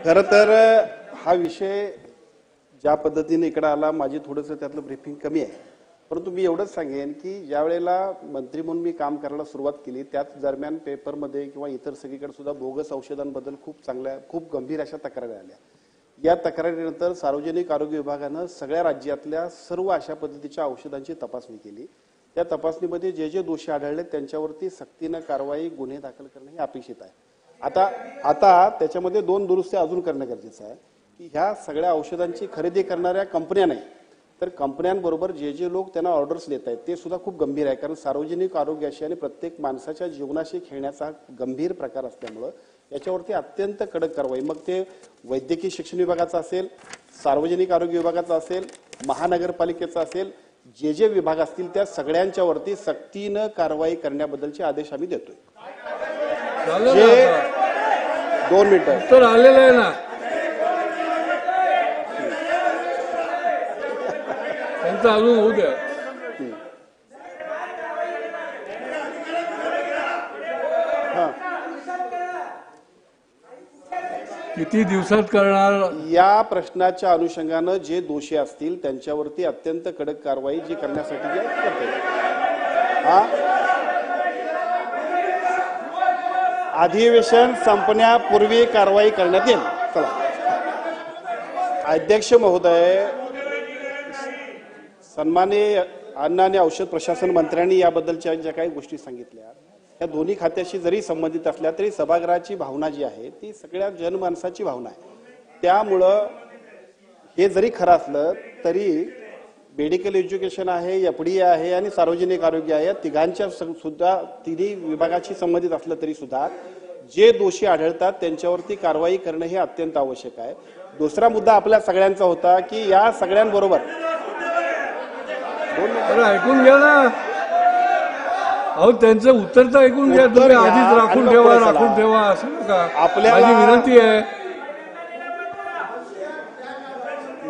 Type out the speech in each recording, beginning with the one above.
खरं तर हा विषय ज्या पद्धतीने इकडे आला माझी थोडंसं त्यातलं ब्रीफिंग कमी आहे, परंतु मी एवढंच सांगेन की ज्या वेळेला मंत्री म्हणून मी काम करायला सुरुवात केली त्याच दरम्यान पेपरमध्ये किंवा इतर सगळीकडे सुद्धा बोगस औषधांबद्दल खूप गंभीर अशा तक्रारी आल्या। या तक्रारीनंतर सार्वजनिक आरोग्य विभागानं सगळ्या राज्यातल्या सर्व अशा पद्धतीच्या औषधांची तपासणी केली। त्या तपासणीमध्ये जे जे दोषी आढळले त्यांच्यावरती सक्तीने कारवाई गुन्हे दाखल करणे हे अपेक्षित आहे। आता त्याच्यामध्ये दोन दुरुस्त्या अजून करणं गरजेचं आहे की ह्या सगळ्या औषधांची खरेदी करणाऱ्या कंपन्या नाही तर कंपन्यांबरोबर जे जे लोक त्यांना ऑर्डर्स देत आहेत ते सुद्धा खूप गंभीर आहे, कारण सार्वजनिक आरोग्याशी आणि प्रत्येक माणसाच्या जीवनाशी खेळण्याचा गंभीर प्रकार असल्यामुळे याच्यावरती अत्यंत कडक कारवाई, मग ते वैद्यकीय शिक्षण विभागाचा असेल, सार्वजनिक आरोग्य विभागाचा असेल, महानगरपालिकेचा असेल, जे जे विभाग असतील त्या सगळ्यांच्या वरती सक्तीने कारवाई करण्याबद्दलचे आदेश आम्ही देतोय। 2 मिनिटं तर आलेलं आहे ना, त्यांचं अजून होऊ द्या। किती दिवसात करणार या प्रश्नाच्या अनुषंगाने जे दोषी असतील त्यांच्यावरती अत्यंत कडक कारवाई जी करण्यासाठी करते। अधिवेशन संपण्यापूर्वी कारवाई करण्यात येईल। चला अध्यक्ष महोदय, सन्माननीय अन्न आणि औषध प्रशासन मंत्र्यांनी याबद्दलच्या ज्या काही गोष्टी सांगितल्या या दोन्ही खात्याशी जरी संबंधित असल्या तरी सभागृहाची भावना जी आहे ती सगळ्या जनमानसाची भावना आहे। त्यामुळं हे जरी खरं असलं तरी मेडिकल एज्युकेशन आहे, एफडीए आहे आणि सार्वजनिक आरोग्य आहे, तिघांच्या सुद्धा तिन्ही विभागाशी संबंधित असलं तरी सुद्धा जे दोषी आढळतात त्यांच्यावरती कारवाई करणं हे अत्यंत आवश्यक आहे। दुसरा मुद्दा आपल्या सगळ्यांचा होता की या सगळ्यांबरोबर ऐकून घ्या ना, अहो त्यांचं उत्तर तर ऐकून घ्या, तुम्ही आधीच राखून ठेवा असं नका, आपल्याला विनंती आहे।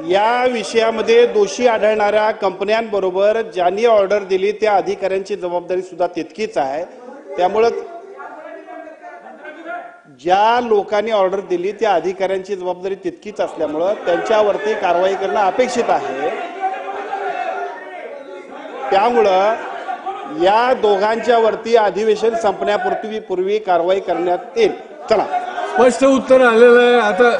या विषयामध्ये दोषी आढळणाऱ्या कंपन्यांबरोबर ज्यांनी ऑर्डर दिली त्या अधिकाऱ्यांची जबाबदारी सुद्धा तितकीच आहे। त्यामुळे ज्या लोकांनी ऑर्डर दिली त्या अधिकाऱ्यांची जबाबदारी तितकीच असल्यामुळे त्यांच्यावरती कारवाई करणं अपेक्षित आहे। त्यामुळं या दोघांच्या वरती अधिवेशन संपण्यापूर्वी कारवाई करण्यात येईल। चला स्पष्ट उत्तर आलेलं आहे आता।